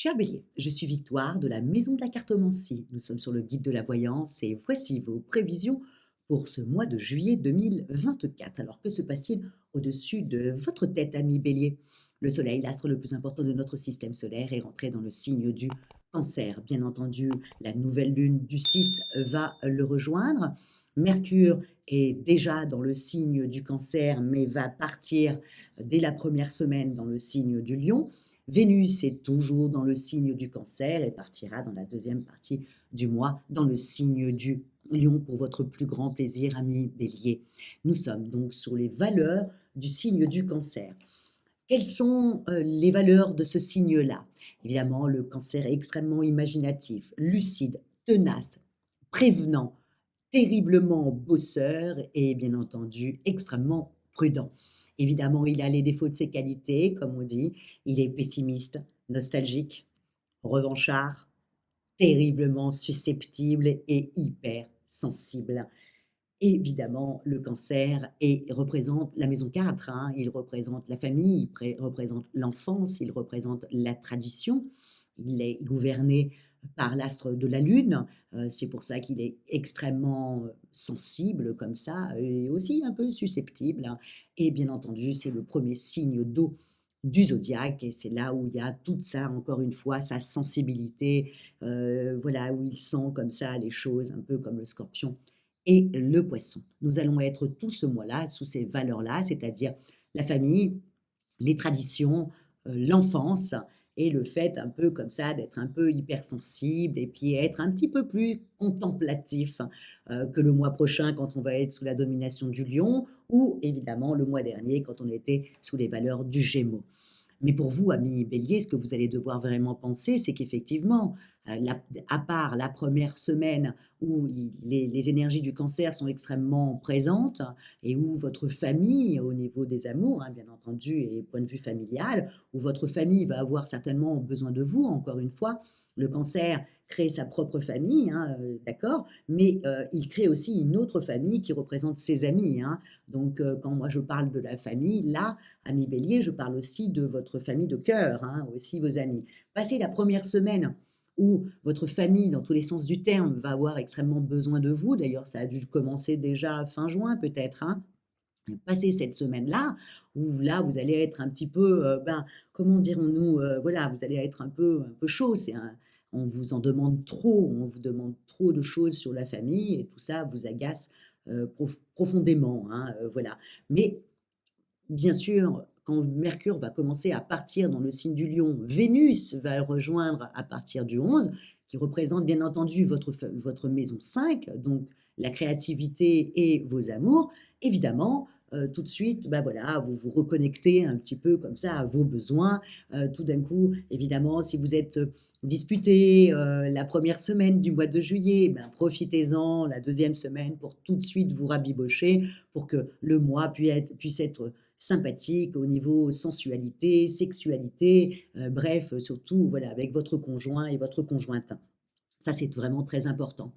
Cher Bélier, je suis Victoire de la Maison de la Cartomancie. Nous sommes sur le guide de la voyance et voici vos prévisions pour ce mois de juillet 2024. Alors que se passe-t-il au-dessus de votre tête, ami Bélier? Le Soleil, l'astre le plus important de notre système solaire, est rentré dans le signe du Cancer. Bien entendu, la nouvelle lune du 6 va le rejoindre. Mercure est déjà dans le signe du Cancer, mais va partir dès la première semaine dans le signe du Lion. Vénus est toujours dans le signe du Cancer et partira dans la deuxième partie du mois dans le signe du Lion pour votre plus grand plaisir, ami Bélier. Nous sommes donc sur les valeurs du signe du Cancer. Quelles sont les valeurs de ce signe-là? Évidemment, le Cancer est extrêmement imaginatif, lucide, tenace, prévenant, terriblement bosseur et bien entendu extrêmement prudent. Évidemment, il a les défauts de ses qualités, comme on dit. Il est pessimiste, nostalgique, revanchard, terriblement susceptible et hyper sensible. Évidemment, le Cancer représente la maison 4, hein. Il représente la famille, il représente l'enfance, il représente la tradition. Il est gouverné par l'astre de la Lune, c'est pour ça qu'il est extrêmement sensible comme ça et aussi un peu susceptible, hein. Et bien entendu, c'est le premier signe d'eau du zodiaque et c'est là où il y a toute ça, encore une fois, sa sensibilité, voilà, où il sent comme ça les choses, un peu comme le Scorpion et le Poisson. Nous allons être tout ce mois-là sous ces valeurs-là, c'est-à-dire la famille, les traditions, l'enfance et le fait un peu comme ça d'être un peu hypersensible et puis être un petit peu plus contemplatif, que le mois prochain quand on va être sous la domination du Lion ou évidemment le mois dernier quand on était sous les valeurs du Gémeaux. Mais pour vous, ami Bélier, ce que vous allez devoir vraiment penser, c'est qu'effectivement, à part la première semaine où les énergies du Cancer sont extrêmement présentes et où votre famille, au niveau des amours, hein, bien entendu, et point de vue familial, où votre famille va avoir certainement besoin de vous, encore une fois, le Cancer crée sa propre famille, hein, d'accord, mais il crée aussi une autre famille qui représente ses amis, hein. Donc, quand moi je parle de la famille, là, ami Bélier, je parle aussi de votre famille de cœur, hein, aussi vos amis. Passez la première semaine où votre famille, dans tous les sens du terme, va avoir extrêmement besoin de vous. D'ailleurs, ça a dû commencer déjà fin juin peut-être, hein. Passez cette semaine-là, où là, vous allez être un petit peu, ben, comment dirons-nous, voilà, vous allez être un peu chaud. On vous en demande trop, on vous demande trop de choses sur la famille et tout ça vous agace profondément, hein, voilà. Mais bien sûr, quand Mercure va commencer à partir dans le signe du Lion, Vénus va le rejoindre à partir du 11, qui représente bien entendu votre maison 5, donc la créativité et vos amours. Évidemment, tout de suite, bah voilà, vous vous reconnectez un petit peu comme ça à vos besoins. Tout d'un coup, évidemment, si vous êtes disputé la première semaine du mois de juillet, ben, profitez-en la deuxième semaine pour tout de suite vous rabibocher pour que le mois puisse être sympathique au niveau sensualité, sexualité, bref, surtout voilà, avec votre conjoint et votre conjointe. Ça, c'est vraiment très important.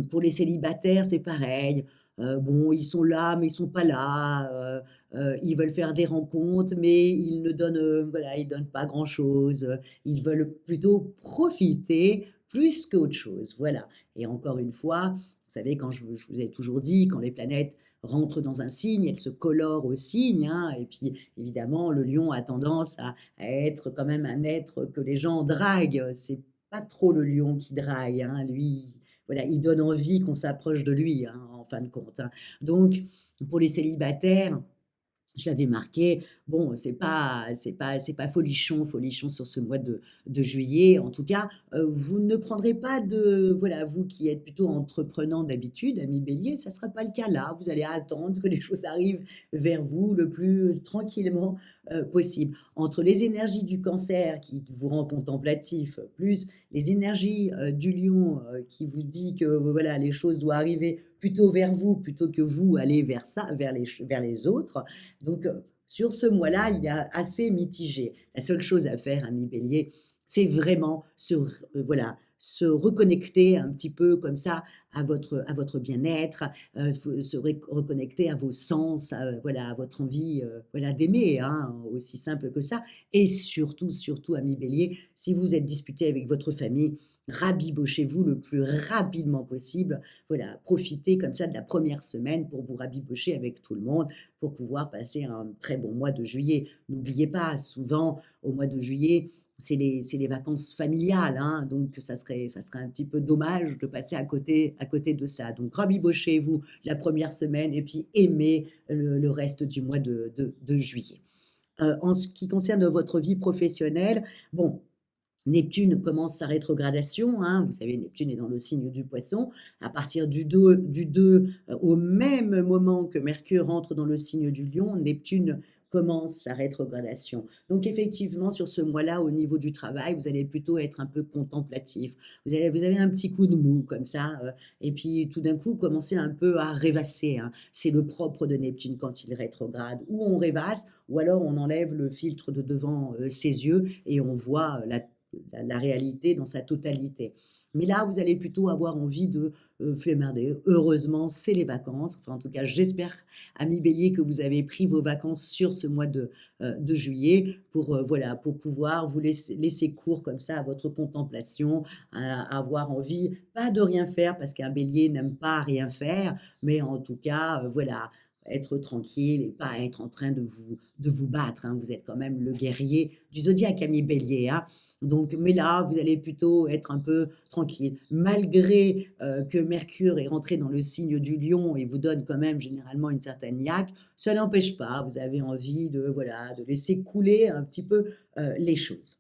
Pour les célibataires, c'est pareil. Bon, ils sont là, mais ils sont pas là. Ils veulent faire des rencontres, mais ils ne donnent, voilà, ils donnent pas grand-chose. Ils veulent plutôt profiter plus qu'autre chose, voilà. Et encore une fois, vous savez, quand je vous ai toujours dit, quand les planètes rentrent dans un signe, elles se colorent au signe, hein, et puis évidemment, le lion a tendance à être quand même un être que les gens draguent. C'est pas trop le lion qui drague, hein, lui, voilà, il donne envie qu'on s'approche de lui, hein, en fin de compte, hein. Donc, pour les célibataires, je l'avais marqué, bon, c'est pas folichon, folichon sur ce mois de juillet. En tout cas, vous ne prendrez pas de, voilà, vous qui êtes plutôt entreprenant d'habitude, ami Bélier, ça ne sera pas le cas là. Vous allez attendre que les choses arrivent vers vous le plus tranquillement possible. Entre les énergies du Cancer qui vous rend contemplatif, plus les énergies du Lion qui vous dit que voilà, les choses doivent arriver plutôt vers vous plutôt que vous aller vers ça, vers les autres. Donc, sur ce mois-là, il est assez mitigé. La seule chose à faire, ami Bélier, c'est vraiment voilà, se reconnecter un petit peu comme ça à votre bien-être, se reconnecter à vos sens, voilà, à votre envie, voilà, d'aimer, hein, aussi simple que ça. Et surtout, surtout, ami Bélier, si vous êtes disputé avec votre famille, rabibochez-vous le plus rapidement possible. Voilà, profitez comme ça de la première semaine pour vous rabibocher avec tout le monde, pour pouvoir passer un très bon mois de juillet. N'oubliez pas, souvent, au mois de juillet, c'est les vacances familiales, hein, donc ça serait un petit peu dommage de passer à côté de ça. Donc rabibochez-vous la première semaine et puis aimez le reste du mois de juillet. En ce qui concerne votre vie professionnelle, bon, Neptune commence sa rétrogradation, hein, vous savez, Neptune est dans le signe du Poisson. À partir du 2, au même moment que Mercure entre dans le signe du Lion, Neptune commence sa rétrogradation. Donc effectivement, sur ce mois-là, au niveau du travail, vous allez plutôt être un peu contemplatif. Vous avez un petit coup de mou comme ça, et puis tout d'un coup, commencer un peu à rêvasser, hein. C'est le propre de Neptune quand il rétrograde. Ou on rêvasse, ou alors on enlève le filtre de devant ses yeux et on voit la réalité dans sa totalité. Mais là, vous allez plutôt avoir envie de flemmarder. Heureusement, c'est les vacances. Enfin, en tout cas, j'espère, ami Bélier, que vous avez pris vos vacances sur ce mois de juillet pour, voilà, pour pouvoir vous laisser cours comme ça à votre contemplation, à avoir envie, pas de rien faire, parce qu'un Bélier n'aime pas rien faire, mais en tout cas, voilà, être tranquille et pas être en train de vous battre, hein. Vous êtes quand même le guerrier du zodiaque, ami Bélier, hein. Donc, mais là, vous allez plutôt être un peu tranquille. Malgré que Mercure est rentré dans le signe du Lion et vous donne quand même généralement une certaine niaque, ça n'empêche pas, vous avez envie de, voilà, de laisser couler un petit peu les choses.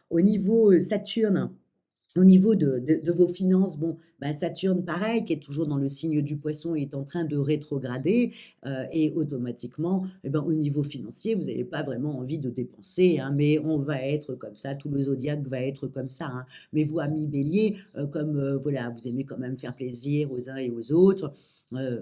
Au niveau Saturne, au niveau de vos finances, bon, bah, Saturne, pareil, qui est toujours dans le signe du Poisson, est en train de rétrograder, et automatiquement, eh ben, au niveau financier, vous n'avez pas vraiment envie de dépenser, hein, mais on va être comme ça, tout le zodiaque va être comme ça, hein. Mais vous, amis Bélier, comme voilà, vous aimez quand même faire plaisir aux uns et aux autres,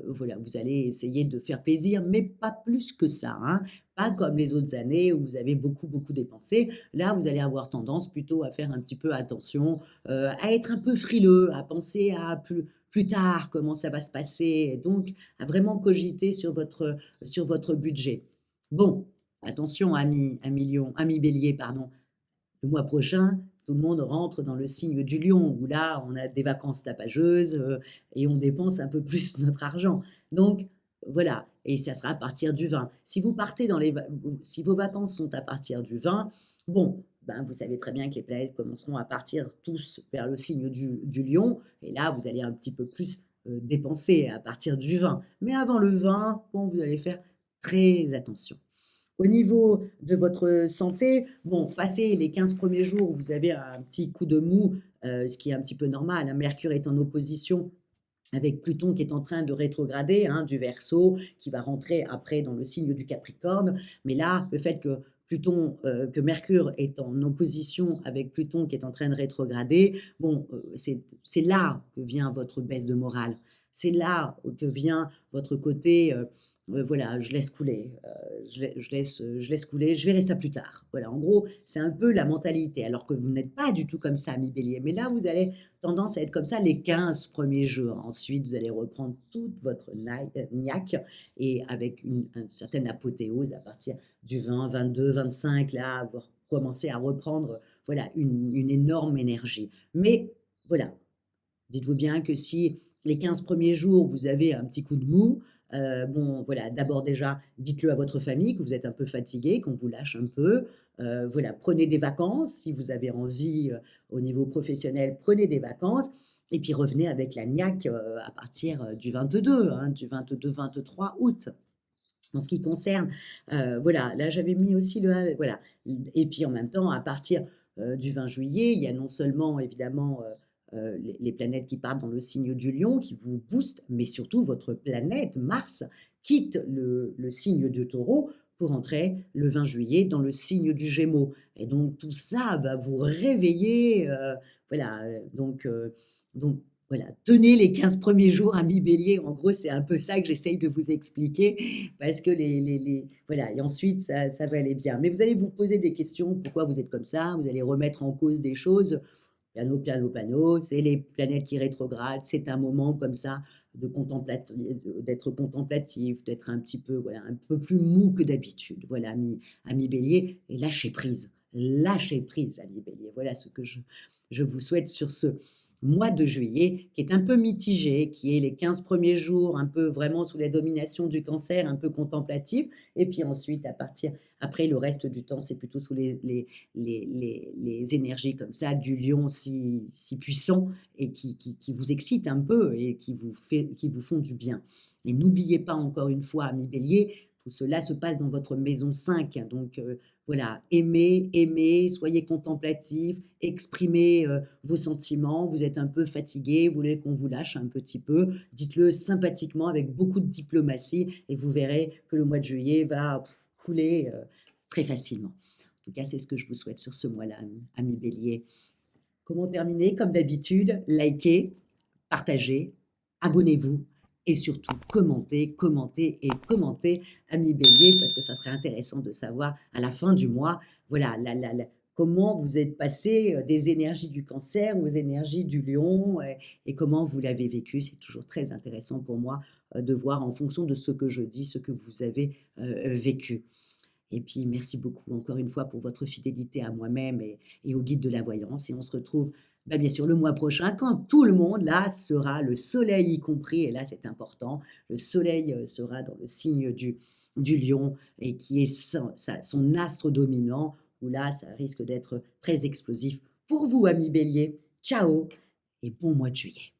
voilà, vous allez essayer de faire plaisir, mais pas plus que ça, hein. Pas comme les autres années où vous avez beaucoup, beaucoup dépensé. Là, vous allez avoir tendance plutôt à faire un petit peu attention, à être un peu frileux, à penser à plus tard comment ça va se passer, et donc à vraiment cogiter sur votre budget. Bon, attention, ami Bélier, pardon, le mois prochain, tout le monde rentre dans le signe du lion, où là, on a des vacances tapageuses et on dépense un peu plus notre argent. Donc, voilà, et ça sera à partir du 20. Si vous partez si vos vacances sont à partir du 20, bon, ben, vous savez très bien que les planètes commenceront à partir tous vers le signe du lion, et là, vous allez un petit peu plus dépenser à partir du 20. Mais avant le 20, bon, vous allez faire très attention. Au niveau de votre santé, bon, passé les 15 premiers jours, vous avez un petit coup de mou, ce qui est un petit peu normal, hein. Mercure est en opposition avec Pluton qui est en train de rétrograder, hein, du Verseau, qui va rentrer après dans le signe du Capricorne. Mais là, le fait que Mercure est en opposition avec Pluton qui est en train de rétrograder, bon, c'est là que vient votre baisse de morale. C'est là que vient votre côté, voilà, je laisse couler, je laisse couler, je verrai ça plus tard. Voilà, en gros, c'est un peu la mentalité, alors que vous n'êtes pas du tout comme ça, mi Bélier. Mais là, vous avez tendance à être comme ça les 15 premiers jours. Ensuite, vous allez reprendre toute votre niaque et avec une certaine apothéose à partir du 20, 22, 25, là, vous commencez à reprendre, voilà, une énorme énergie. Mais voilà, dites-vous bien que si les 15 premiers jours, vous avez un petit coup de mou, bon, voilà, d'abord déjà, dites-le à votre famille que vous êtes un peu fatigué, qu'on vous lâche un peu. Voilà, prenez des vacances si vous avez envie au niveau professionnel, prenez des vacances. Et puis revenez avec la niaque à partir du 22, hein, du 22-23 août. En ce qui concerne, voilà, là j'avais mis aussi voilà. Et puis en même temps, à partir du 20 juillet, il y a non seulement évidemment les planètes qui partent dans le signe du lion, qui vous boostent, mais surtout votre planète, Mars, quitte le signe du taureau pour entrer le 20 juillet dans le signe du gémeaux. Et donc tout ça va vous réveiller, voilà, donc voilà, tenez les 15 premiers jours, ami Bélier. En gros, c'est un peu ça que j'essaye de vous expliquer parce que voilà, et ensuite, ça va aller bien. Mais vous allez vous poser des questions, pourquoi vous êtes comme ça, vous allez remettre en cause des choses. piano, piano, piano, c'est les planètes qui rétrogradent, c'est un moment comme ça d'être contemplatif, d'être un petit peu, voilà, un peu plus mou que d'habitude. Voilà, ami Bélier, et lâchez prise, ami Bélier. Voilà ce que je vous souhaite sur ce mois de juillet, qui est un peu mitigé, qui est les 15 premiers jours, un peu vraiment sous la domination du Cancer, un peu contemplatif, et puis ensuite, après le reste du temps, c'est plutôt sous les énergies comme ça du Lion si puissant et qui vous excitent un peu et qui vous font du bien. Et n'oubliez pas encore une fois, ami Bélier, tout cela se passe dans votre maison 5, donc voilà, aimez, soyez contemplatif, exprimez vos sentiments. Vous êtes un peu fatigué, vous voulez qu'on vous lâche un petit peu, dites-le sympathiquement avec beaucoup de diplomatie et vous verrez que le mois de juillet va couler très facilement. En tout cas, c'est ce que je vous souhaite sur ce mois-là, ami Bélier. Comment terminer? Comme d'habitude, likez, partagez, abonnez-vous et surtout commentez, commentez et commentez, ami Bélier, parce que ça serait intéressant de savoir à la fin du mois, voilà, comment vous êtes passé des énergies du Cancer aux énergies du Lion et comment vous l'avez vécu. C'est toujours très intéressant pour moi de voir en fonction de ce que je dis, ce que vous avez vécu. Et puis, merci beaucoup encore une fois pour votre fidélité à moi-même et au guide de la voyance. Et on se retrouve, bah, bien sûr, le mois prochain, quand tout le monde, là, sera, le soleil y compris, et là, c'est important, le soleil sera dans le signe du lion et qui est son astre dominant, où là, ça risque d'être très explosif pour vous, amis bélier. Ciao et bon mois de juillet.